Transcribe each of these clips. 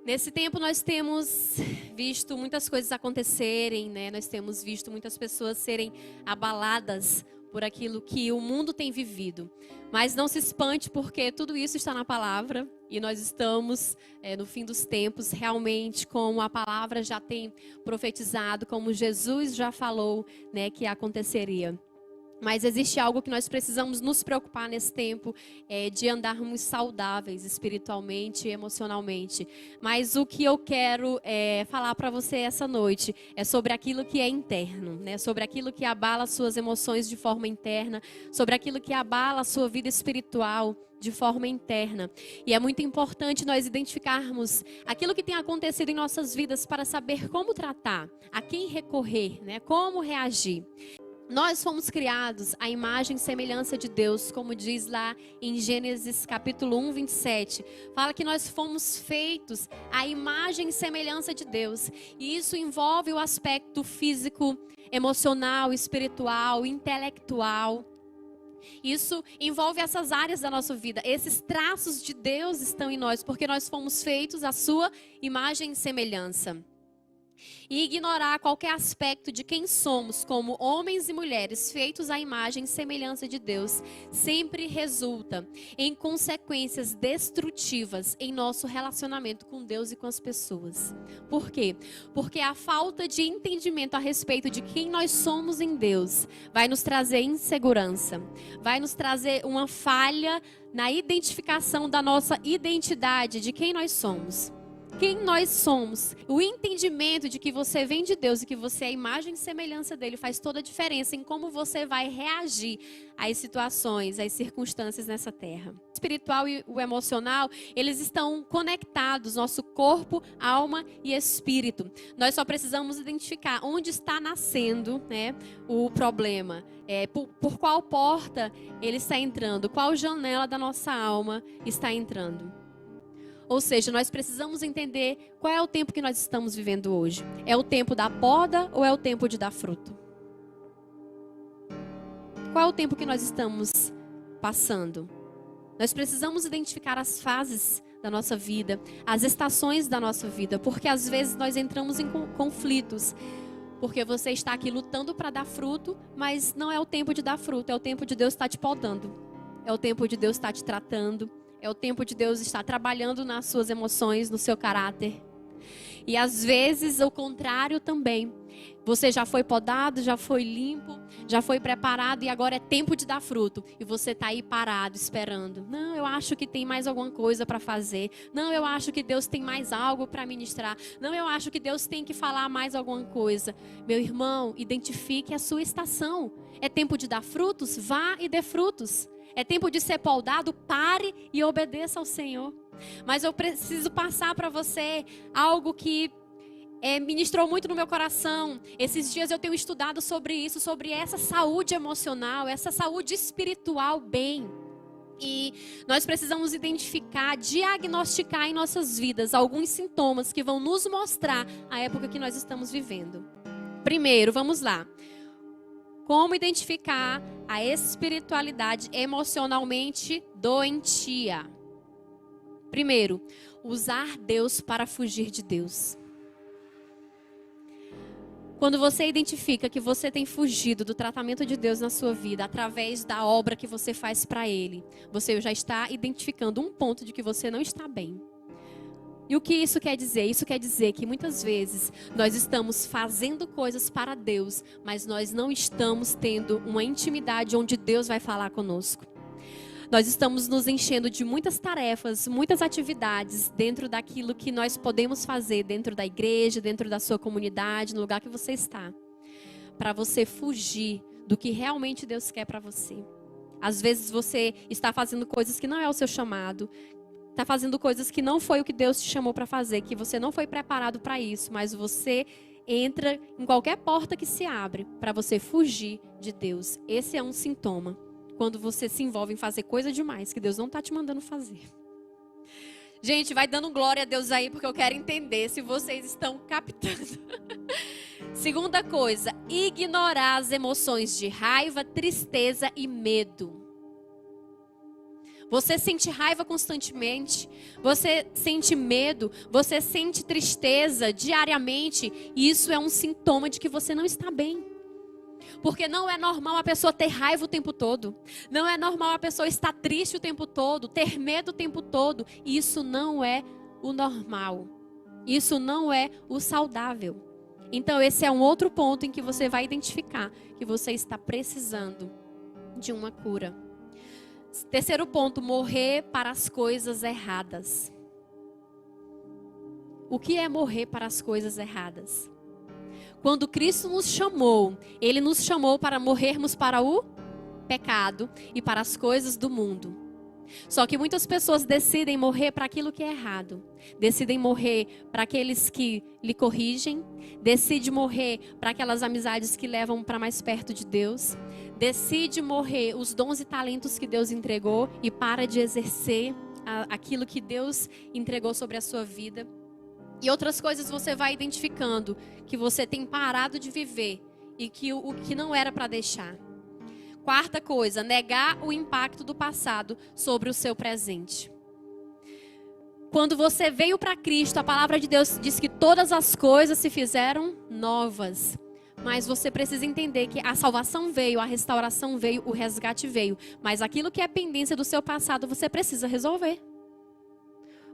Nesse tempo nós temos visto muitas coisas acontecerem, né? Nós temos visto muitas pessoas serem abaladas por aquilo que o mundo tem vivido. Mas não se espante, porque tudo isso está na palavra e nós estamos no fim dos tempos, realmente, como a palavra já tem profetizado, como Jesus já falou, né, que aconteceria. Mas existe algo que nós precisamos nos preocupar nesse tempo, de andarmos saudáveis espiritualmente e emocionalmente. Mas o que eu quero falar para você essa noite é sobre aquilo que é interno, né? Sobre aquilo que abala suas emoções de forma interna, sobre aquilo que abala a sua vida espiritual de forma interna. E é muito importante nós identificarmos aquilo que tem acontecido em nossas vidas para saber como tratar, a quem recorrer, né? Como reagir. Nós fomos criados à imagem e semelhança de Deus, como diz lá em Gênesis capítulo 1, 27. Fala que nós fomos feitos à imagem e semelhança de Deus. E isso envolve o aspecto físico, emocional, espiritual, intelectual. Isso envolve essas áreas da nossa vida. Esses traços de Deus estão em nós, porque nós fomos feitos à sua imagem e semelhança. E ignorar qualquer aspecto de quem somos como homens e mulheres feitos à imagem e semelhança de Deus sempre resulta em consequências destrutivas em nosso relacionamento com Deus e com as pessoas. Por quê? Porque a falta de entendimento a respeito de quem nós somos em Deus vai nos trazer insegurança, vai nos trazer uma falha na identificação da nossa identidade, de quem nós somos. Quem nós somos, o entendimento de que você vem de Deus e que você é a imagem e semelhança dele faz toda a diferença em como você vai reagir às situações, às circunstâncias nessa terra. O espiritual e o emocional, eles estão conectados, nosso corpo, alma e espírito. Nós só precisamos identificar onde está nascendo, né, o problema, por qual porta ele está entrando, qual janela da nossa alma está entrando. Ou seja, nós precisamos entender qual é o tempo que nós estamos vivendo hoje. É o tempo da poda ou é o tempo de dar fruto? Qual é o tempo que nós estamos passando? Nós precisamos identificar as fases da nossa vida, as estações da nossa vida, porque às vezes nós entramos em conflitos. Porque você está aqui lutando para dar fruto, mas não é o tempo de dar fruto, é o tempo de Deus estar te podando. É o tempo de Deus estar te tratando. É o tempo de Deus estar trabalhando nas suas emoções, no seu caráter. E às vezes o contrário também. Você já foi podado, já foi limpo, já foi preparado e agora é tempo de dar fruto. E você está aí parado, esperando. Não, eu acho que tem mais alguma coisa para fazer. Não, eu acho que Deus tem mais algo para ministrar. Não, eu acho que Deus tem que falar mais alguma coisa. Meu irmão, identifique a sua estação. É tempo de dar frutos? Vá e dê frutos. É tempo de ser podado, pare e obedeça ao Senhor. Mas eu preciso passar para você algo que ministrou muito no meu coração. Esses dias eu tenho estudado sobre isso, sobre essa saúde emocional, essa saúde espiritual bem. E nós precisamos identificar, diagnosticar em nossas vidas alguns sintomas que vão nos mostrar a época que nós estamos vivendo. Primeiro, vamos lá. Como identificar a espiritualidade emocionalmente doentia? Primeiro, usar Deus para fugir de Deus. Quando você identifica que você tem fugido do tratamento de Deus na sua vida através da obra que você faz para Ele, você já está identificando um ponto de que você não está bem. E o que isso quer dizer? Isso quer dizer que muitas vezes nós estamos fazendo coisas para Deus, mas nós não estamos tendo uma intimidade onde Deus vai falar conosco. Nós estamos nos enchendo de muitas tarefas, muitas atividades dentro daquilo que nós podemos fazer dentro da igreja, dentro da sua comunidade, no lugar que você está, para você fugir do que realmente Deus quer para você. Às vezes você está fazendo coisas que não é o seu chamado, está fazendo coisas que não foi o que Deus te chamou para fazer, que você não foi preparado para isso, mas você entra em qualquer porta que se abre para você fugir de Deus. Esse é um sintoma, quando você se envolve em fazer coisa demais que Deus não está te mandando fazer. Gente, vai dando glória a Deus aí, porque eu quero entender se vocês estão captando. Segunda coisa, ignorar as emoções de raiva, tristeza e medo. Você sente raiva constantemente, você sente medo, você sente tristeza diariamente, e isso é um sintoma de que você não está bem. Porque não é normal a pessoa ter raiva o tempo todo. Não é normal a pessoa estar triste o tempo todo, ter medo o tempo todo. Isso não é o normal. Isso não é o saudável. Então esse é um outro ponto em que você vai identificar que você está precisando de uma cura. Terceiro ponto, morrer para as coisas erradas. O que é morrer para as coisas erradas? Quando Cristo nos chamou, Ele nos chamou para morrermos para o pecado e para as coisas do mundo. Só que muitas pessoas decidem morrer para aquilo que é errado. Decidem morrer para aqueles que lhe corrigem. Decidem morrer para aquelas amizades que levam para mais perto de Deus. Decide morrer os dons e talentos que Deus entregou e para de exercer aquilo que Deus entregou sobre a sua vida. E outras coisas você vai identificando que você tem parado de viver e que o que não era para deixar. Quarta coisa, negar o impacto do passado sobre o seu presente. Quando você veio para Cristo, a palavra de Deus diz que todas as coisas se fizeram novas. Mas você precisa entender que a salvação veio, a restauração veio, o resgate veio. Mas aquilo que é pendência do seu passado, você precisa resolver.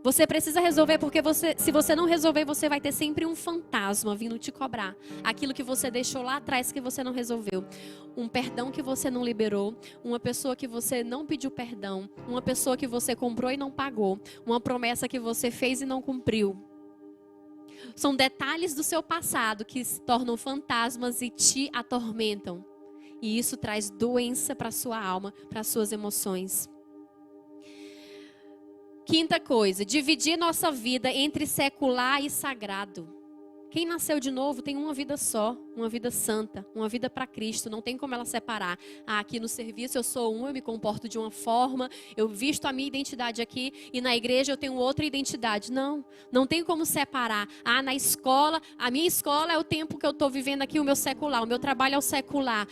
Você precisa resolver porque se você não resolver, você vai ter sempre um fantasma vindo te cobrar. Aquilo que você deixou lá atrás que você não resolveu. Um perdão que você não liberou. Uma pessoa que você não pediu perdão. Uma pessoa que você comprou e não pagou. Uma promessa que você fez e não cumpriu. São detalhes do seu passado que se tornam fantasmas e te atormentam. E isso traz doença para a sua alma, para as suas emoções. Quinta coisa, dividir nossa vida entre secular e sagrado. Quem nasceu de novo tem uma vida só, uma vida santa, uma vida para Cristo. Não tem como ela separar. Aqui no serviço eu sou eu me comporto de uma forma, eu visto a minha identidade aqui e na igreja eu tenho outra identidade. Não tem como separar. Na escola, a minha escola é o tempo que eu estou vivendo aqui, o meu secular. O meu trabalho é o secular.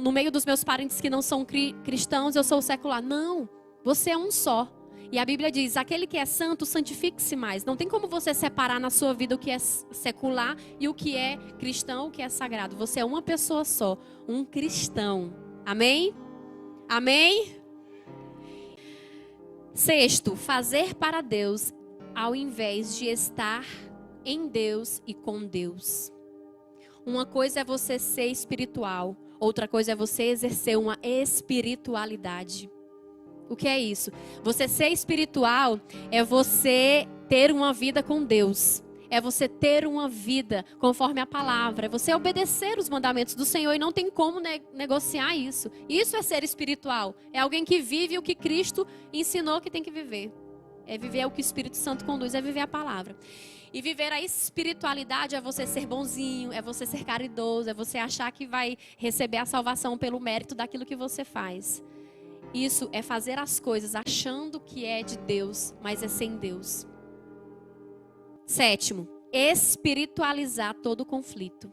No meio dos meus parentes que não são cristãos, eu sou o secular. Não, você é um só. E a Bíblia diz, aquele que é santo, santifique-se mais. Não tem como você separar na sua vida o que é secular e o que é cristão, o que é sagrado. Você é uma pessoa só, um cristão. Amém? Amém? Sexto, fazer para Deus ao invés de estar em Deus e com Deus. Uma coisa é você ser espiritual, outra coisa é você exercer uma espiritualidade. O que é isso? Você ser espiritual é você ter uma vida com Deus. É você ter uma vida conforme a palavra. É você obedecer os mandamentos do Senhor e não tem como negociar isso. Isso é ser espiritual. É alguém que vive o que Cristo ensinou que tem que viver. É viver o que o Espírito Santo conduz, é viver a palavra. E viver a espiritualidade é você ser bonzinho, é você ser caridoso, é você achar que vai receber a salvação pelo mérito daquilo que você faz. Isso é fazer as coisas achando que é de Deus, mas é sem Deus. Sétimo, espiritualizar todo conflito.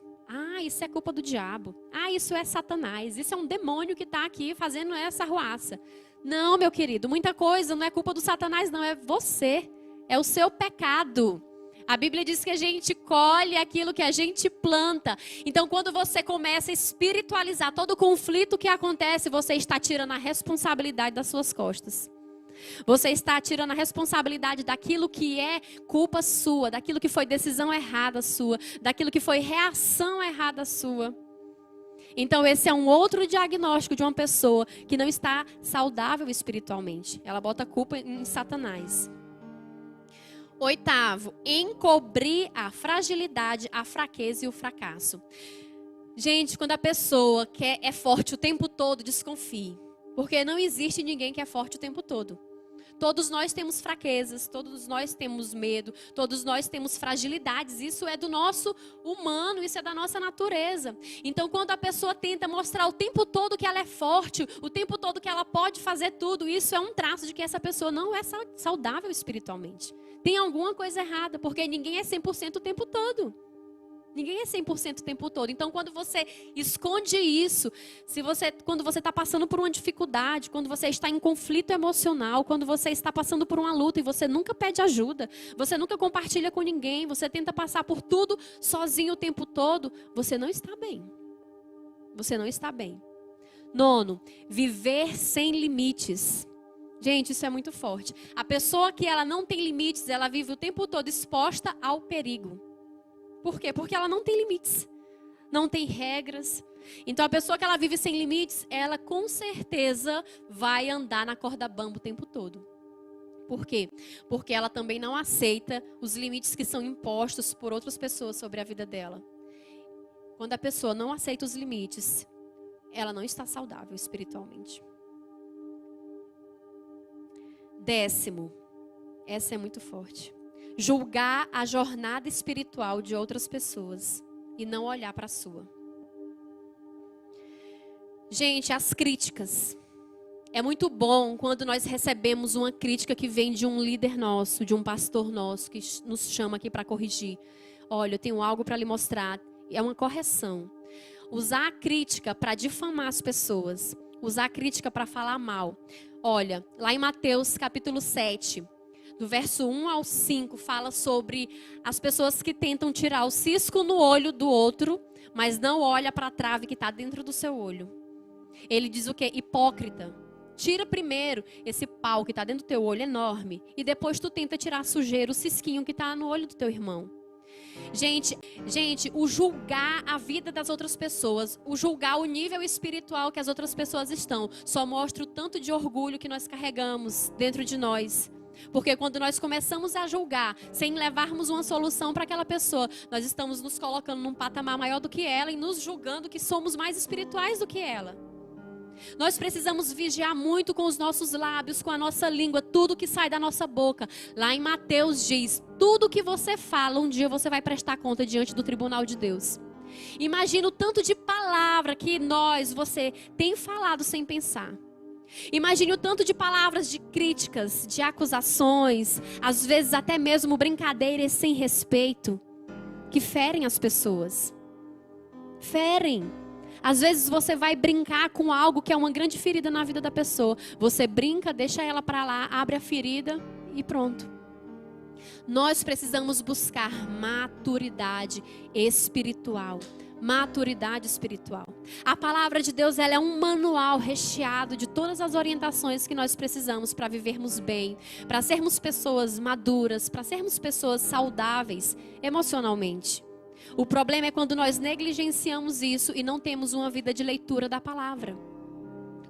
Isso é culpa do diabo. Isso é Satanás. Isso é um demônio que está aqui fazendo essa arruaça. Não, meu querido, muita coisa não é culpa do Satanás, não. É você. É o seu pecado. A Bíblia diz que a gente colhe aquilo que a gente planta. Então, quando você começa a espiritualizar todo o conflito que acontece, você está tirando a responsabilidade das suas costas. Você está tirando a responsabilidade daquilo que é culpa sua, daquilo que foi decisão errada sua, daquilo que foi reação errada sua. Então, esse é um outro diagnóstico de uma pessoa que não está saudável espiritualmente. Ela bota a culpa em Satanás. Oitavo, encobrir a fragilidade, a fraqueza e o fracasso. Gente, quando a pessoa é forte o tempo todo, desconfie. Porque não existe ninguém que é forte o tempo todo. Todos nós temos fraquezas, todos nós temos medo, todos nós temos fragilidades. Isso é do nosso humano, isso é da nossa natureza. Então, quando a pessoa tenta mostrar o tempo todo que ela é forte, o tempo todo que ela pode fazer tudo, isso é um traço de que essa pessoa não é saudável espiritualmente. Tem alguma coisa errada, porque ninguém é 100% o tempo todo. Ninguém é 100% o tempo todo. Então, quando você esconde isso, quando você está passando por uma dificuldade, quando você está em conflito emocional, quando você está passando por uma luta e você nunca pede ajuda, você nunca compartilha com ninguém, você tenta passar por tudo sozinho o tempo todo, você não está bem. Você não está bem. 9, viver sem limites. Gente, isso é muito forte. A pessoa que ela não tem limites, ela vive o tempo todo exposta ao perigo. Por quê? Porque ela não tem limites, não tem regras. Então, a pessoa que ela vive sem limites, ela com certeza vai andar na corda bamba o tempo todo. Por quê? Porque ela também não aceita os limites que são impostos por outras pessoas sobre a vida dela. Quando a pessoa não aceita os limites, ela não está saudável espiritualmente. 10º, essa é muito forte. Julgar a jornada espiritual de outras pessoas e não olhar para a sua. Gente, as críticas. É muito bom quando nós recebemos uma crítica que vem de um líder nosso, de um pastor nosso, que nos chama aqui para corrigir. Olha, eu tenho algo para lhe mostrar. É uma correção. Usar a crítica para difamar as pessoas. Usar a crítica para falar mal. Olha, lá em Mateus capítulo 7... do verso 1 ao 5, fala sobre as pessoas que tentam tirar o cisco no olho do outro, mas não olha para a trave que está dentro do seu olho. Ele diz o quê? Hipócrita. Tira primeiro esse pau que está dentro do teu olho enorme, e depois tu tenta tirar a sujeira, o cisquinho que está no olho do teu irmão. Gente, o julgar a vida das outras pessoas, o julgar o nível espiritual que as outras pessoas estão, só mostra o tanto de orgulho que nós carregamos dentro de nós. Porque quando nós começamos a julgar, sem levarmos uma solução para aquela pessoa, nós estamos nos colocando num patamar maior do que ela e nos julgando que somos mais espirituais do que ela. Nós precisamos vigiar muito com os nossos lábios, com a nossa língua, tudo que sai da nossa boca. Lá em Mateus diz, tudo que você fala, um dia você vai prestar conta diante do tribunal de Deus. Imagina o tanto de palavra que você tem falado sem pensar. Imagine o tanto de palavras de críticas, de acusações, às vezes até mesmo brincadeiras sem respeito, que ferem as pessoas. Ferem. Às vezes você vai brincar com algo que é uma grande ferida na vida da pessoa. Você brinca, deixa ela para lá, abre a ferida e pronto. Nós precisamos buscar maturidade espiritual. Maturidade espiritual. A palavra de Deus, ela é um manual recheado de todas as orientações que nós precisamos para vivermos bem, para sermos pessoas maduras, para sermos pessoas saudáveis emocionalmente. O problema é quando nós negligenciamos isso e não temos uma vida de leitura da palavra.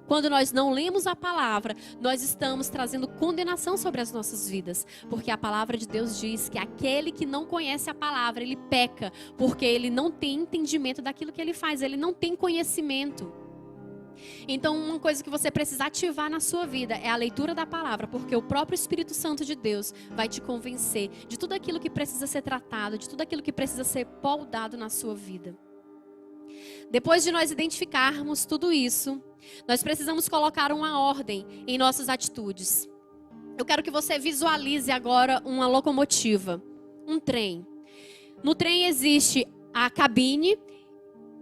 Quando nós não lemos a palavra, nós estamos trazendo condenação sobre as nossas vidas. Porque a palavra de Deus diz que aquele que não conhece a palavra, ele peca. Porque ele não tem entendimento daquilo que ele faz, ele não tem conhecimento. Então, uma coisa que você precisa ativar na sua vida é a leitura da palavra. Porque o próprio Espírito Santo de Deus vai te convencer de tudo aquilo que precisa ser tratado, de tudo aquilo que precisa ser poldado na sua vida. Depois de nós identificarmos tudo isso, nós precisamos colocar uma ordem em nossas atitudes. Eu quero que você visualize agora uma locomotiva, um trem. No trem existe a cabine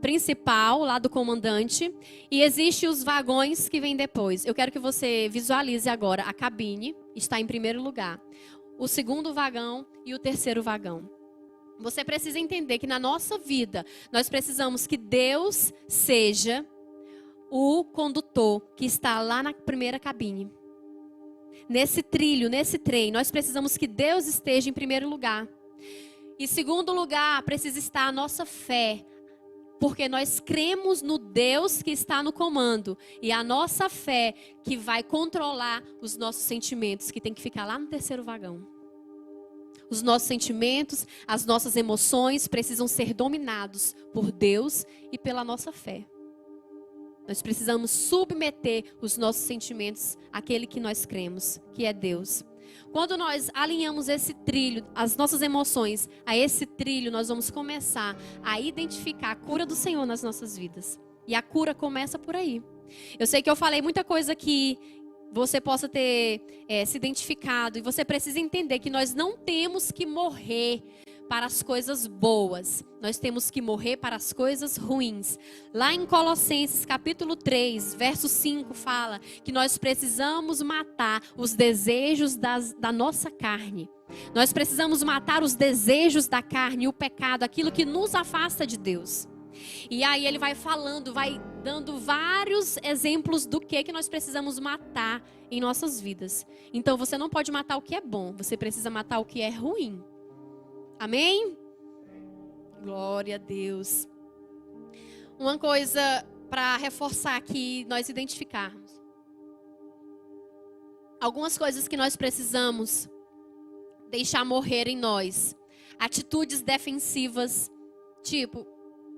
principal, lá do comandante, e existe os vagões que vêm depois. Eu quero que você visualize agora a cabine, está em primeiro lugar, o segundo vagão e o terceiro vagão. Você precisa entender que na nossa vida, nós precisamos que Deus seja o condutor que está lá na primeira cabine. Nesse trilho, nesse trem, nós precisamos que Deus esteja em primeiro lugar. Em segundo lugar, precisa estar a nossa fé. Porque nós cremos no Deus que está no comando. E a nossa fé que vai controlar os nossos sentimentos, que tem que ficar lá no terceiro vagão. Os nossos sentimentos, as nossas emoções precisam ser dominados por Deus e pela nossa fé. Nós precisamos submeter os nossos sentimentos àquele que nós cremos, que é Deus. Quando nós alinhamos esse trilho, as nossas emoções a esse trilho, nós vamos começar a identificar a cura do Senhor nas nossas vidas. E a cura começa por aí. Eu sei que eu falei muita coisa que você possa ter se identificado. E você precisa entender que nós não temos que morrer para as coisas boas. Nós temos que morrer para as coisas ruins. Lá em Colossenses capítulo 3, verso 5, fala que nós precisamos matar os desejos da nossa carne. Nós precisamos matar os desejos da carne, o pecado, aquilo que nos afasta de Deus. E aí ele vai falando, vai dando vários exemplos do que nós precisamos matar em nossas vidas. Então você não pode matar o que é bom, você precisa matar o que é ruim. Amém? Glória a Deus. Uma coisa para reforçar aqui, nós identificarmos. Algumas coisas que nós precisamos deixar morrer em nós. Atitudes defensivas, tipo,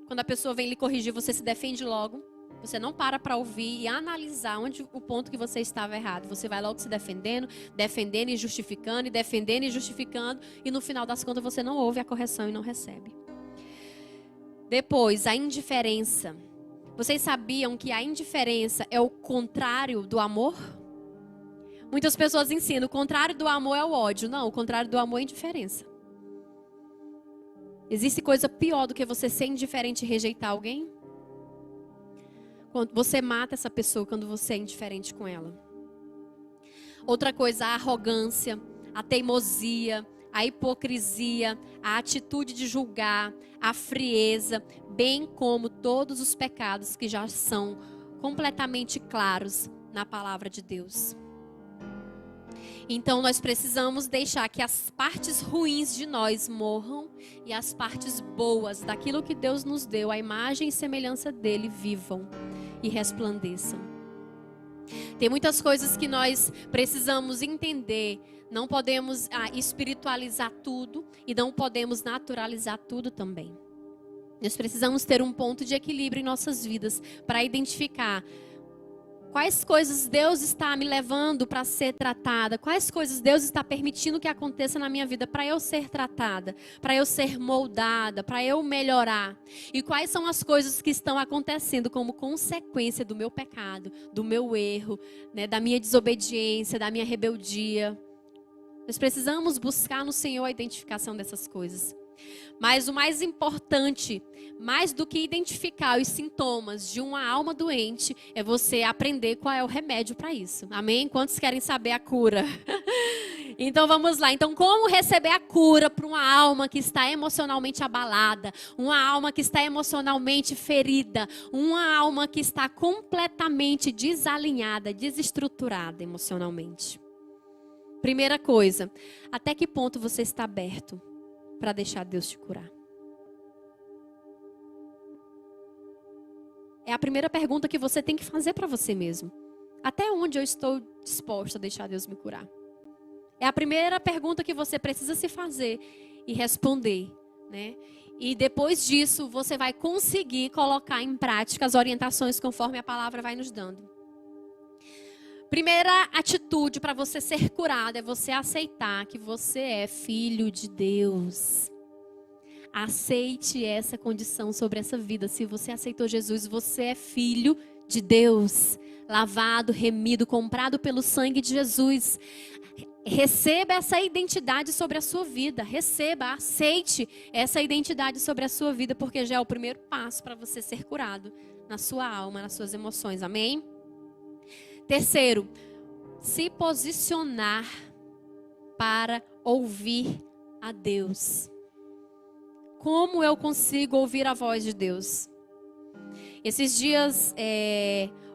quando a pessoa vem lhe corrigir, você se defende logo. Você não para ouvir e analisar onde o ponto que você estava errado. Você vai logo se defendendo e justificando, e defendendo e justificando. E no final das contas você não ouve a correção e não recebe. Depois, a indiferença. Vocês sabiam que a indiferença é o contrário do amor? Muitas pessoas ensinam, o contrário do amor é o ódio. Não, o contrário do amor é a indiferença. Existe coisa pior do que você ser indiferente e rejeitar alguém? Quando você mata essa pessoa quando você é indiferente com ela. Outra coisa, a arrogância, a teimosia, a hipocrisia, a atitude de julgar, a frieza, bem como todos os pecados que já são completamente claros na palavra de Deus. Então nós precisamos deixar que as partes ruins de nós morram e as partes boas daquilo que Deus nos deu, a imagem e semelhança dele, vivam e resplandeçam. Tem muitas coisas que nós precisamos entender. Não podemos espiritualizar tudo e não podemos naturalizar tudo também. Nós precisamos ter um ponto de equilíbrio em nossas vidas para identificar quais coisas Deus está me levando para ser tratada, quais coisas Deus está permitindo que aconteça na minha vida para eu ser tratada, para eu ser moldada, para eu melhorar. E quais são as coisas que estão acontecendo como consequência do meu pecado, do meu erro, né, da minha desobediência, da minha rebeldia. Nós precisamos buscar no Senhor a identificação dessas coisas. Mas o mais importante, mais do que identificar os sintomas de uma alma doente, é você aprender qual é o remédio para isso. Amém? Quantos querem saber a cura? Então vamos lá. Então, como receber a cura para uma alma que está emocionalmente abalada, uma alma que está emocionalmente ferida, uma alma que está completamente desalinhada, desestruturada emocionalmente? Primeira coisa, até que ponto você está aberto para deixar Deus te curar? É a primeira pergunta que você tem que fazer para você mesmo. Até onde eu estou disposta a deixar Deus me curar? É a primeira pergunta que você precisa se fazer e responder, né? E depois disso, você vai conseguir colocar em prática as orientações conforme a palavra vai nos dando. Primeira atitude para você ser curado é você aceitar que você é filho de Deus. Aceite essa condição sobre essa vida. Se você aceitou Jesus, você é filho de Deus. Lavado, remido, comprado pelo sangue de Jesus. Receba essa identidade sobre a sua vida. Receba, aceite essa identidade sobre a sua vida, porque já é o primeiro passo para você ser curado na sua alma, nas suas emoções. Amém? Terceiro, se posicionar para ouvir a Deus. Como eu consigo ouvir a voz de Deus? Esses dias,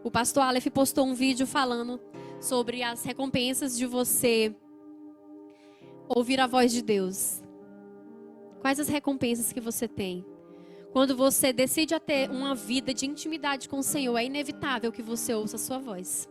o pastor Aleph postou um vídeo falando sobre as recompensas de você ouvir a voz de Deus. Quais as recompensas que você tem? Quando você decide a ter uma vida de intimidade com o Senhor, é inevitável que você ouça a sua voz.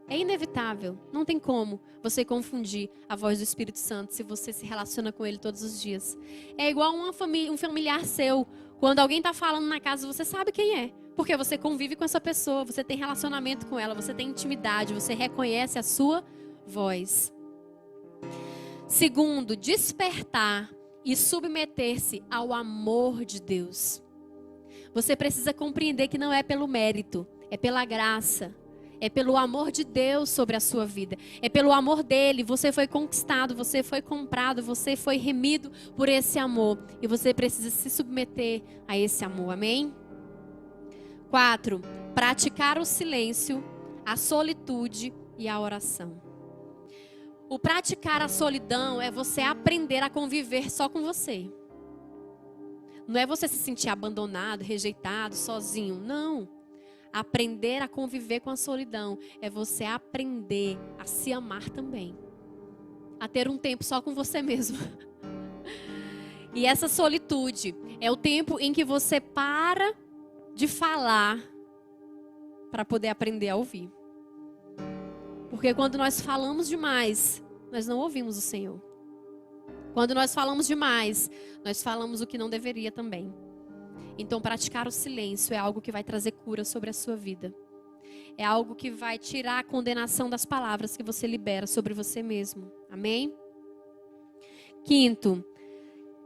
É inevitável, não tem como você confundir a voz do Espírito Santo se você se relaciona com Ele todos os dias. É igual um familiar seu. Quando alguém está falando na casa, você sabe quem é. Porque você convive com essa pessoa, você tem relacionamento com ela, você tem intimidade, você reconhece a sua voz. Segundo, despertar e submeter-se ao amor de Deus. Você precisa compreender que não é pelo mérito, é pela graça. É pelo amor de Deus sobre a sua vida. É pelo amor dele. Você foi conquistado, você foi comprado, você foi remido por esse amor. E você precisa se submeter a esse amor. Amém? 4. Praticar o silêncio, a solitude e a oração. O praticar a solidão é você aprender a conviver só com você. Não é você se sentir abandonado, rejeitado, sozinho. Não. Aprender a conviver com a solidão é você aprender a se amar também. A ter um tempo só com você mesmo. E essa solitude é o tempo em que você para de falar para poder aprender a ouvir. Porque quando nós falamos demais, nós não ouvimos o Senhor. Quando nós falamos demais, nós falamos o que não deveria também. Então, praticar o silêncio é algo que vai trazer cura sobre a sua vida. É algo que vai tirar a condenação das palavras que você libera sobre você mesmo. Amém? 5.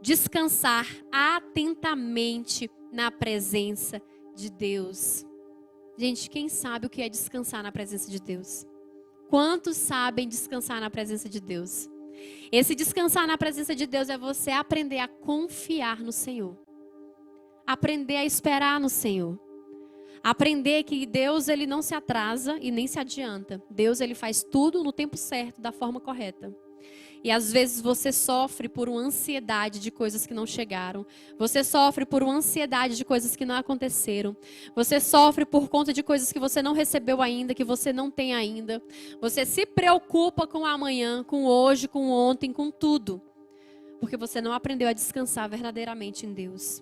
Descansar atentamente na presença de Deus. Gente, quem sabe o que é descansar na presença de Deus? Quantos sabem descansar na presença de Deus? Esse descansar na presença de Deus é você aprender a confiar no Senhor. Aprender a esperar no Senhor. Aprender que Deus, ele não se atrasa e nem se adianta. Deus, ele faz tudo no tempo certo, da forma correta. E às vezes você sofre por uma ansiedade de coisas que não chegaram. Você sofre por uma ansiedade de coisas que não aconteceram. Você sofre por conta de coisas que você não recebeu ainda, que você não tem ainda. Você se preocupa com o amanhã, com o hoje, com o ontem, com tudo. Porque você não aprendeu a descansar verdadeiramente em Deus.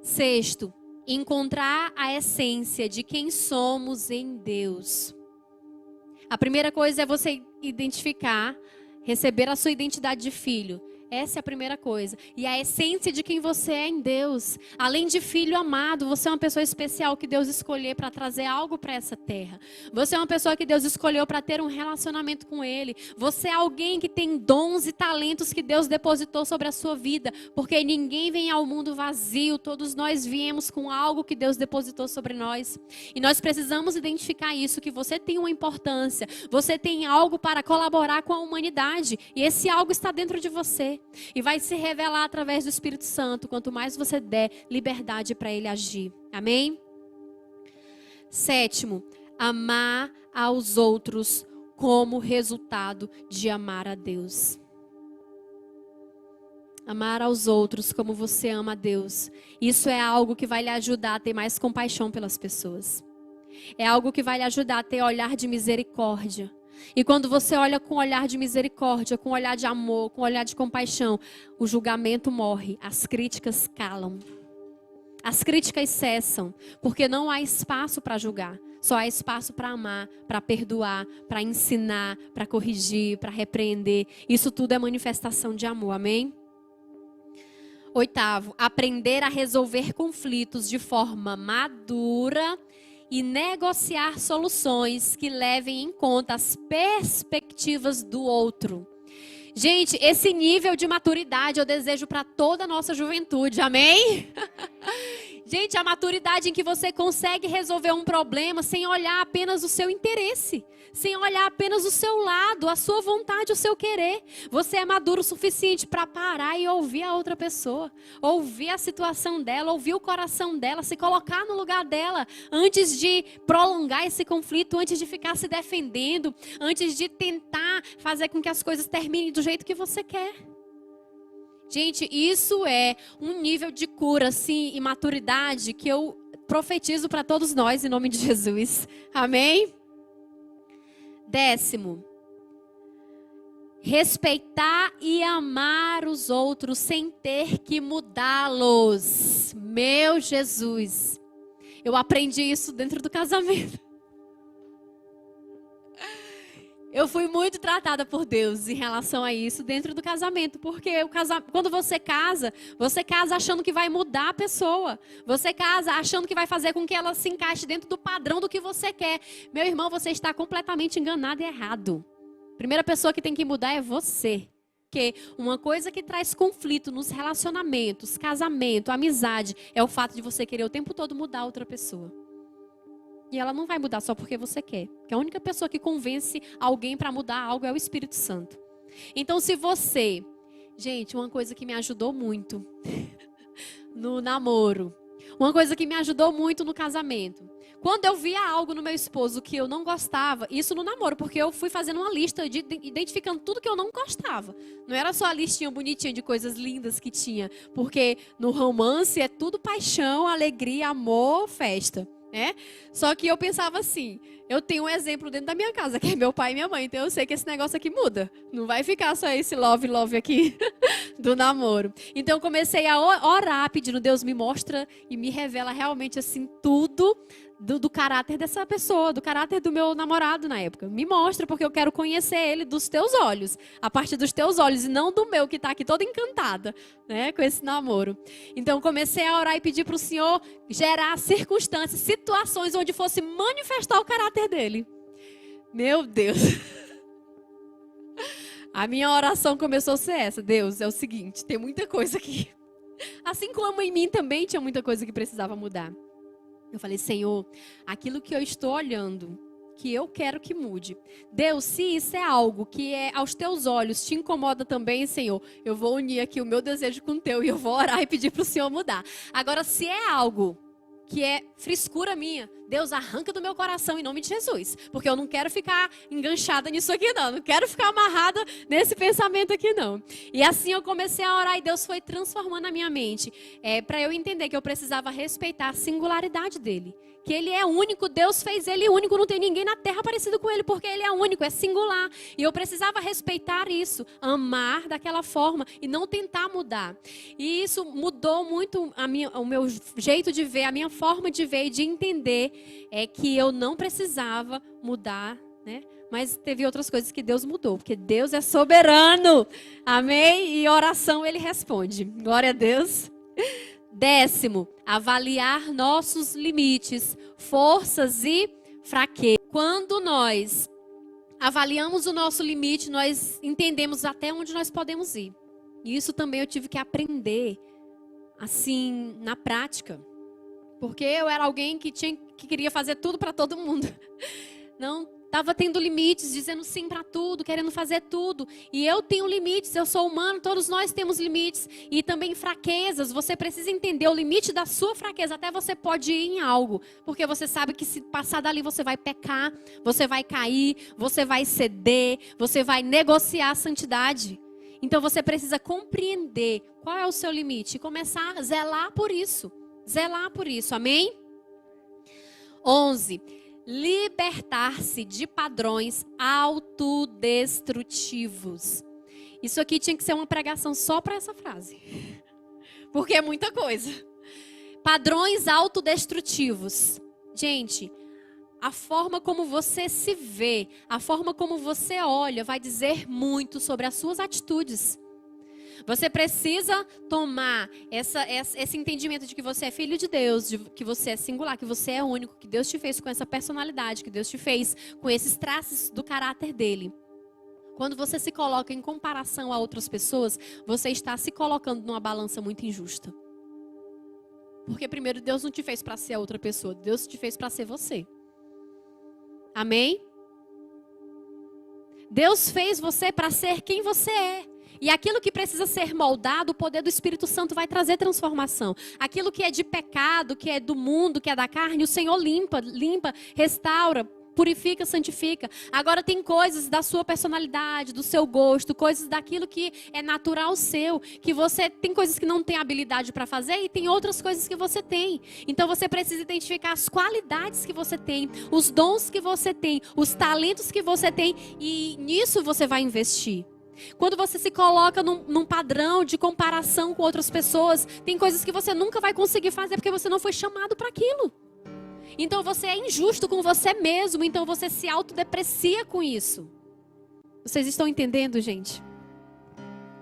6. Encontrar a essência de quem somos em Deus. A primeira coisa é você identificar, receber a sua identidade de filho. Essa é a primeira coisa. E a essência de quem você é em Deus. Além de filho amado, você é uma pessoa especial que Deus escolheu para trazer algo para essa terra. Você é uma pessoa que Deus escolheu para ter um relacionamento com Ele. Você é alguém que tem dons e talentos que Deus depositou sobre a sua vida. Porque ninguém vem ao mundo vazio. Todos nós viemos com algo que Deus depositou sobre nós. E nós precisamos identificar isso, que você tem uma importância. Você tem algo para colaborar com a humanidade. E esse algo está dentro de você. E vai se revelar através do Espírito Santo, quanto mais você der liberdade para ele agir. Amém? 7. Amar aos outros como resultado de amar a Deus. Amar aos outros como você ama a Deus. Isso é algo que vai lhe ajudar a ter mais compaixão pelas pessoas. É algo que vai lhe ajudar a ter olhar de misericórdia. E quando você olha com olhar de misericórdia, com olhar de amor, com olhar de compaixão, o julgamento morre, as críticas calam. As críticas cessam, porque não há espaço para julgar. Só há espaço para amar, para perdoar, para ensinar, para corrigir, para repreender. Isso tudo é manifestação de amor, amém? 8. Aprender a resolver conflitos de forma madura e negociar soluções que levem em conta as perspectivas do outro. Gente, esse nível de maturidade eu desejo para toda a nossa juventude, amém? Gente, a maturidade em que você consegue resolver um problema sem olhar apenas o seu interesse, sem olhar apenas o seu lado, a sua vontade, o seu querer. Você é maduro o suficiente para parar e ouvir a outra pessoa, ouvir a situação dela, ouvir o coração dela, se colocar no lugar dela, antes de prolongar esse conflito, antes de ficar se defendendo, antes de tentar fazer com que as coisas terminem do jeito que você quer. Gente, isso é um nível de cura, sim, e maturidade que eu profetizo para todos nós em nome de Jesus. Amém? 10. Respeitar e amar os outros sem ter que mudá-los. Meu Jesus. Eu aprendi isso dentro do casamento. Eu fui muito tratada por Deus em relação a isso dentro do casamento, porque quando você casa achando que vai mudar a pessoa. Você casa achando que vai fazer com que ela se encaixe dentro do padrão do que você quer. Meu irmão, você está completamente enganado e errado. A primeira pessoa que tem que mudar é você. Porque uma coisa que traz conflito nos relacionamentos, casamento, amizade, é o fato de você querer o tempo todo mudar outra pessoa. E ela não vai mudar só porque você quer. Porque a única pessoa que convence alguém para mudar algo é o Espírito Santo. Então, se você... Gente, uma coisa que me ajudou muito no namoro. Uma coisa que me ajudou muito no casamento. Quando eu via algo no meu esposo que eu não gostava, isso no namoro, porque eu fui fazendo uma lista, identificando tudo que eu não gostava. Não era só a listinha bonitinha de coisas lindas que tinha. Porque no romance é tudo paixão, alegria, amor, festa. Só que eu pensava assim, eu tenho um exemplo dentro da minha casa, que é meu pai e minha mãe, então eu sei que esse negócio aqui muda. Não vai ficar só esse love aqui do namoro. Então eu comecei a orar, pedindo, Deus me mostra e me revela realmente assim tudo do caráter dessa pessoa, do caráter do meu namorado na época. Me mostra, porque eu quero conhecer ele dos teus olhos, a partir dos teus olhos, e não do meu, que está aqui toda encantada, com esse namoro. Então comecei a orar e pedir para o Senhor gerar circunstâncias, situações onde fosse manifestar o caráter dele. Meu Deus. A minha oração começou a ser essa. Deus, é o seguinte, tem muita coisa aqui. Assim como em mim também tinha muita coisa que precisava mudar. Eu falei, Senhor, aquilo que eu estou olhando, que eu quero que mude. Deus, se isso é algo que aos teus olhos te incomoda também, Senhor, eu vou unir aqui o meu desejo com o teu e eu vou orar e pedir para o Senhor mudar. Agora, se é algo que é frescura minha, Deus, arranca do meu coração em nome de Jesus. Porque eu não quero ficar enganchada nisso aqui não. Não quero ficar amarrada nesse pensamento aqui não. E assim eu comecei a orar e Deus foi transformando a minha mente. Para eu entender que eu precisava respeitar a singularidade dele. Que ele é único, Deus fez ele único. Não tem ninguém na terra parecido com ele. Porque ele é único, é singular. E eu precisava respeitar isso. Amar daquela forma e não tentar mudar. E isso mudou muito o meu jeito de ver, a minha forma de ver e de entender que eu não precisava mudar, mas teve outras coisas que Deus mudou, porque Deus é soberano, amém? E oração ele responde, glória a Deus. 10º, avaliar nossos limites, forças e fraquezas. Quando nós avaliamos o nosso limite, nós entendemos até onde nós podemos ir. E isso também eu tive que aprender, assim, na prática. Porque eu era alguém que queria fazer tudo para todo mundo. Não estava tendo limites, dizendo sim para tudo, querendo fazer tudo. E eu tenho limites, eu sou humano, todos nós temos limites. E também fraquezas, você precisa entender o limite da sua fraqueza. Até você pode ir em algo. Porque você sabe que se passar dali você vai pecar, você vai cair, você vai ceder, você vai negociar a santidade. Então você precisa compreender qual é o seu limite e começar a zelar por isso. Zelar por isso, amém? 11. Libertar-se de padrões autodestrutivos. Isso aqui tinha que ser uma pregação só para essa frase. Porque é muita coisa. Padrões autodestrutivos. Gente, a forma como você se vê, a forma como você olha, vai dizer muito sobre as suas atitudes. Você precisa tomar esse entendimento de que você é filho de Deus, de que você é singular, que você é único, que Deus te fez com essa personalidade, que Deus te fez com esses traços do caráter dele. Quando você se coloca em comparação a outras pessoas, você está se colocando numa balança muito injusta. Porque primeiro Deus não te fez para ser a outra pessoa, Deus te fez para ser você. Amém? Deus fez você para ser quem você é. E aquilo que precisa ser moldado, o poder do Espírito Santo vai trazer transformação. Aquilo que é de pecado, que é do mundo, que é da carne, o Senhor limpa, restaura, purifica, santifica. Agora tem coisas da sua personalidade, do seu gosto, coisas daquilo que é natural seu, que você tem coisas que não tem habilidade para fazer e tem outras coisas que você tem. Então você precisa identificar as qualidades que você tem, os dons que você tem, os talentos que você tem e nisso você vai investir. Quando você se coloca num padrão de comparação com outras pessoas, tem coisas que você nunca vai conseguir fazer porque você não foi chamado para aquilo. Então você é injusto com você mesmo, então você se autodeprecia com isso. Vocês estão entendendo, gente?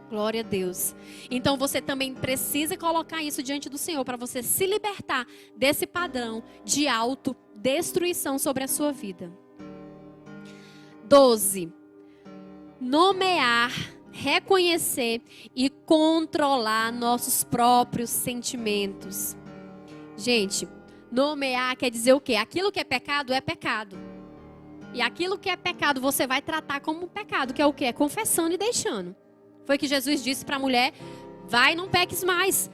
Glória a Deus. Então você também precisa colocar isso diante do Senhor para você se libertar desse padrão de autodestruição sobre a sua vida. 12. Nomear, reconhecer e controlar nossos próprios sentimentos. Gente, Nomear quer dizer o quê? Aquilo que é pecado é pecado. E aquilo que é pecado você vai tratar como pecado, que é o quê? É confessando e deixando. Foi que Jesus disse para a mulher, vai, não peques mais.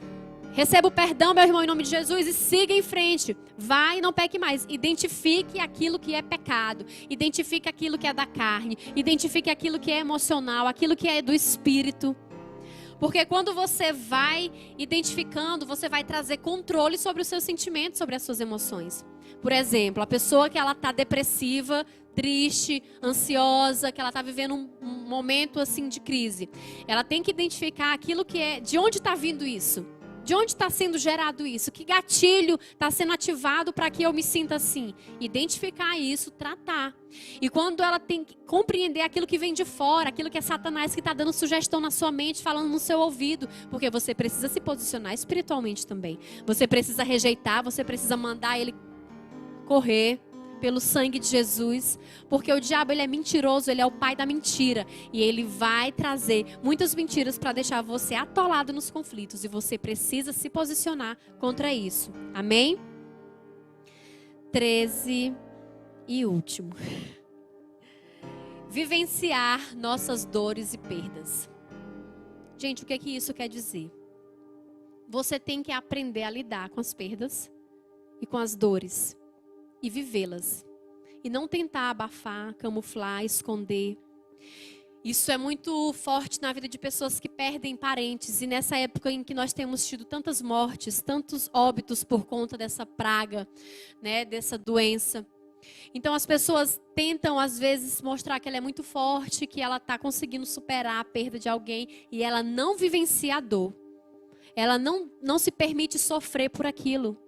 Receba o perdão, meu irmão, em nome de Jesus, e siga em frente. Vai e não peque mais. Identifique aquilo que é pecado. Identifique aquilo que é da carne. Identifique aquilo que é emocional, aquilo que é do espírito. Porque quando você vai identificando, você vai trazer controle sobre os seus sentimentos, sobre as suas emoções. Por exemplo, a pessoa que ela está depressiva, triste, ansiosa, que ela está vivendo um momento assim de crise. Ela tem que identificar aquilo que é, de onde está vindo isso. De onde está sendo gerado isso? Que gatilho está sendo ativado para que eu me sinta assim? Identificar isso, tratar. E quando ela tem que compreender aquilo que vem de fora, aquilo que é Satanás que está dando sugestão na sua mente, falando no seu ouvido, porque você precisa se posicionar espiritualmente também. Você precisa rejeitar, você precisa mandar ele correr pelo sangue de Jesus, porque o diabo ele é mentiroso, ele é o pai da mentira e ele vai trazer muitas mentiras para deixar você atolado nos conflitos e você precisa se posicionar contra isso. Amém? 13 e último. Vivenciar nossas dores e perdas. Gente, o que é que isso quer dizer? Você tem que aprender a lidar com as perdas e com as dores. E vivê-las. E não tentar abafar, camuflar, esconder. Isso é muito forte na vida de pessoas que perdem parentes. E nessa época em que nós temos tido tantas mortes, tantos óbitos por conta dessa praga, né, dessa doença. Então as pessoas tentam às vezes mostrar que ela é muito forte, que ela está conseguindo superar a perda de alguém. E ela não vivencia a dor. Ela não se permite sofrer por aquilo.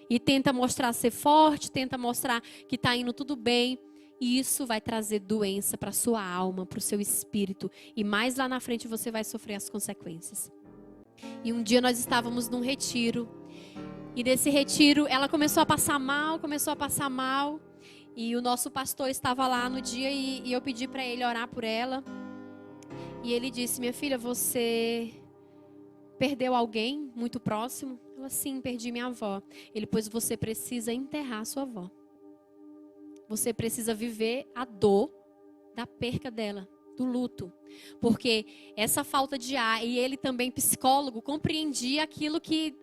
E tenta mostrar ser forte, tenta mostrar que está indo tudo bem. E isso vai trazer doença para a sua alma, para o seu espírito. E mais lá na frente você vai sofrer as consequências. E um dia nós estávamos num retiro. E nesse retiro ela começou a passar mal. E o nosso pastor estava lá no dia e eu pedi para ele orar por ela. E ele disse, minha filha, você perdeu alguém muito próximo? Ela, sim, perdi minha avó. Ele, pois você precisa enterrar sua avó. Você precisa viver a dor da perca dela, do luto. Porque essa falta de ar, e ele também psicólogo, compreendia aquilo que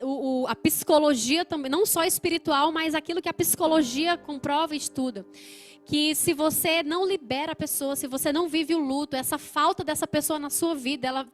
a psicologia também, não só espiritual, mas aquilo que a psicologia comprova e estuda. Que se você não libera a pessoa, se você não vive o luto, essa falta dessa pessoa na sua vida,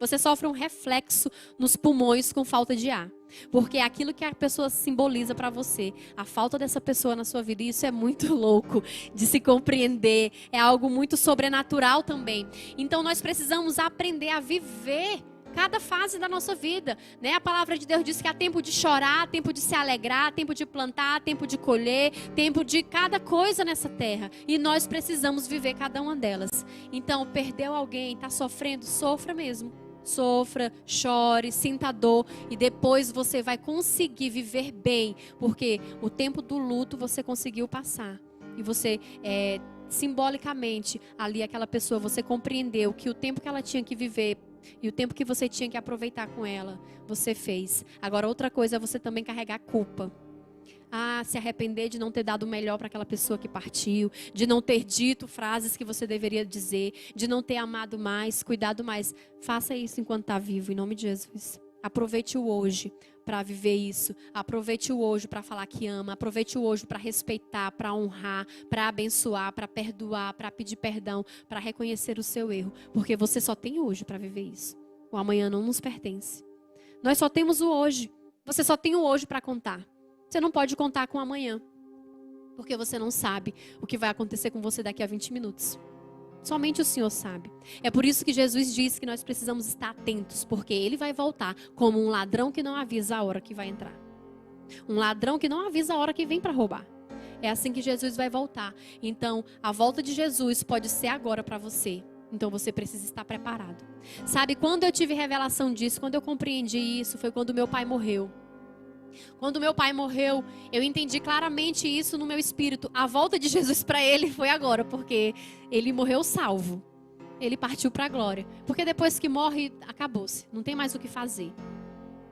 você sofre um reflexo nos pulmões com falta de ar. Porque é aquilo que a pessoa simboliza para você, a falta dessa pessoa na sua vida. E isso é muito louco de se compreender, é algo muito sobrenatural também. Então nós precisamos aprender a viver cada fase da nossa vida, né? A palavra de Deus diz que há tempo de chorar, tempo de se alegrar, tempo de plantar, tempo de colher, tempo de cada coisa nessa terra. E nós precisamos viver cada uma delas. Então, perdeu alguém, está sofrendo, sofra mesmo. Sofra, chore, sinta dor e depois você vai conseguir viver bem, porque o tempo do luto você conseguiu passar. E você, simbolicamente, ali aquela pessoa, você compreendeu que o tempo que ela tinha que viver e o tempo que você tinha que aproveitar com ela, você fez. Agora, outra coisa é você também carregar culpa. Se arrepender de não ter dado o melhor para aquela pessoa que partiu, de não ter dito frases que você deveria dizer, de não ter amado mais, cuidado mais. Faça isso enquanto está vivo, em nome de Jesus. Aproveite o hoje para viver isso. Aproveite o hoje para falar que ama. Aproveite o hoje para respeitar, para honrar, para abençoar, para perdoar, para pedir perdão, para reconhecer o seu erro. Porque você só tem hoje para viver isso. O amanhã não nos pertence. Nós só temos o hoje. Você só tem o hoje para contar. Você não pode contar com o amanhã. Porque você não sabe o que vai acontecer com você daqui a 20 minutos. Somente o Senhor sabe. É por isso que Jesus diz que nós precisamos estar atentos, porque Ele vai voltar como um ladrão que não avisa a hora que vai entrar. Um ladrão que não avisa a hora que vem para roubar. É assim que Jesus vai voltar. Então, a volta de Jesus pode ser agora para você. Então, você precisa estar preparado. Sabe, quando eu tive revelação disso, quando eu compreendi isso, foi quando meu pai morreu. Quando meu pai morreu, eu entendi claramente isso no meu espírito. A volta de Jesus para ele foi agora, porque ele morreu salvo. Ele partiu para a glória. Porque depois que morre, acabou-se. Não tem mais o que fazer.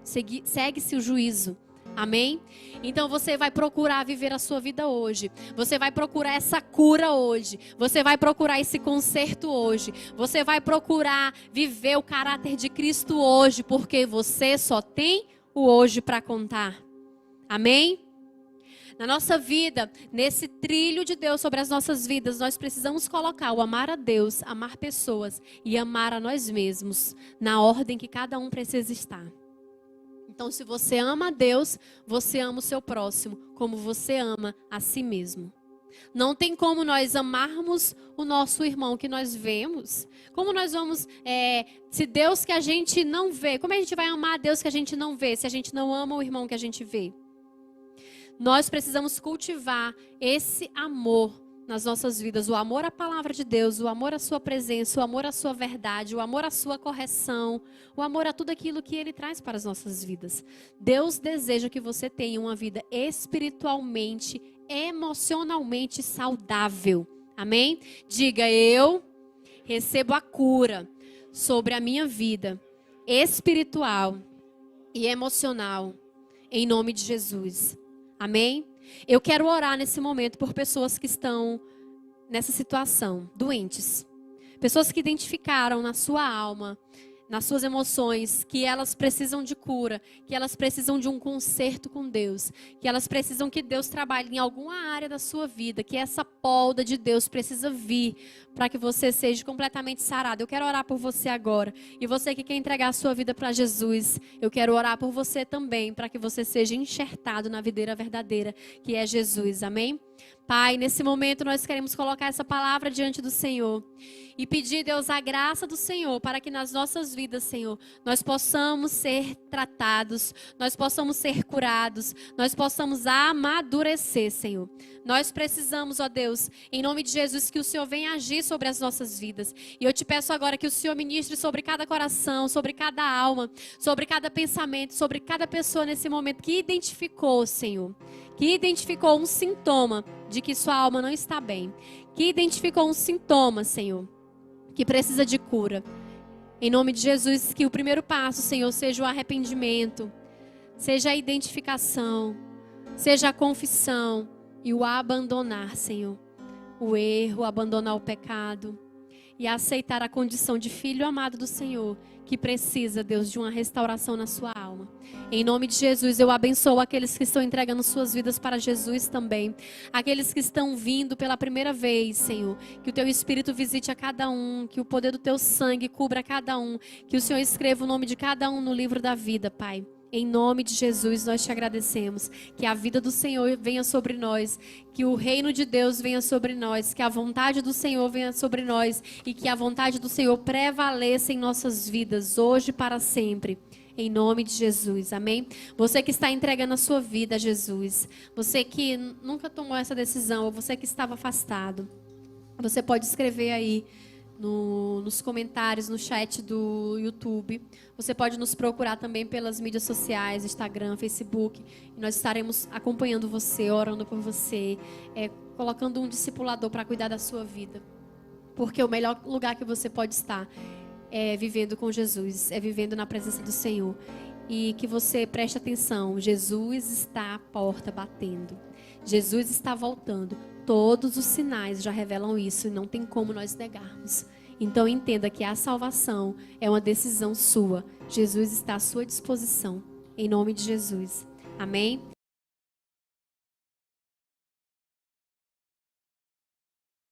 Segue-se o juízo. Amém? Então você vai procurar viver a sua vida hoje. Você vai procurar essa cura hoje. Você vai procurar esse conserto hoje. Você vai procurar viver o caráter de Cristo hoje, porque você só tem o hoje para contar. Amém? Na nossa vida, nesse trilho de Deus sobre as nossas vidas, nós precisamos colocar o amar a Deus, amar pessoas e amar a nós mesmos, na ordem que cada um precisa estar. Então, se você ama a Deus, você ama o seu próximo, como você ama a si mesmo. Não tem como nós amarmos o nosso irmão que nós vemos. Como nós vamos, se Deus que a gente não vê, como a gente vai amar a Deus que a gente não vê, se a gente não ama o irmão que a gente vê? Nós precisamos cultivar esse amor nas nossas vidas, o amor à palavra de Deus, o amor à sua presença, o amor à sua verdade, o amor à sua correção, o amor a tudo aquilo que Ele traz para as nossas vidas. Deus deseja que você tenha uma vida espiritualmente, emocionalmente saudável. Amém? Diga, eu recebo a cura sobre a minha vida espiritual e emocional, em nome de Jesus. Amém? Eu quero orar nesse momento por pessoas que estão nessa situação, doentes. Pessoas que identificaram na sua alma, nas suas emoções, que elas precisam de cura, que elas precisam de um conserto com Deus, que elas precisam que Deus trabalhe em alguma área da sua vida, que essa polda de Deus precisa vir para que você seja completamente sarado. Eu quero orar por você agora. E você que quer entregar a sua vida para Jesus, eu quero orar por você também, para que você seja enxertado na videira verdadeira, que é Jesus. Amém? Pai, nesse momento nós queremos colocar essa palavra diante do Senhor e pedir, Deus, a graça do Senhor para que nas nossas vidas, Senhor, nós possamos ser tratados, nós possamos ser curados, nós possamos amadurecer, Senhor. Nós precisamos, ó Deus, em nome de Jesus, que o Senhor venha agir sobre as nossas vidas. E eu te peço agora que o Senhor ministre sobre cada coração, sobre cada alma, sobre cada pensamento, sobre cada pessoa nesse momento que identificou, Senhor, que identificou um sintoma de que sua alma não está bem, que identificou um sintoma, Senhor, que precisa de cura. Em nome de Jesus, que o primeiro passo, Senhor, seja o arrependimento, seja a identificação, seja a confissão e o abandonar, Senhor, o erro, abandonar o pecado e aceitar a condição de filho amado do Senhor, que precisa, Deus, de uma restauração na sua alma. Em nome de Jesus, eu abençoo aqueles que estão entregando suas vidas para Jesus também. Aqueles que estão vindo pela primeira vez, Senhor. Que o Teu Espírito visite a cada um, que o poder do Teu sangue cubra cada um, que o Senhor escreva o nome de cada um no livro da vida, Pai. Em nome de Jesus, nós te agradecemos. Que a vida do Senhor venha sobre nós. Que o reino de Deus venha sobre nós. Que a vontade do Senhor venha sobre nós. E que a vontade do Senhor prevaleça em nossas vidas, hoje e para sempre. Em nome de Jesus, amém? Você que está entregando a sua vida a Jesus. Você que nunca tomou essa decisão. Ou você que estava afastado. Você pode escrever aí nos comentários, no chat do YouTube. Você pode nos procurar também pelas mídias sociais, Instagram, Facebook. E nós estaremos acompanhando você, orando por você, colocando um discipulador para cuidar da sua vida. Porque o melhor lugar que você pode estar é vivendo com Jesus, é vivendo na presença do Senhor. E que você preste atenção, Jesus está à porta batendo. Jesus está voltando. Todos os sinais já revelam isso e não tem como nós negarmos. Então entenda que a salvação é uma decisão sua. Jesus está à sua disposição. Em nome de Jesus. Amém?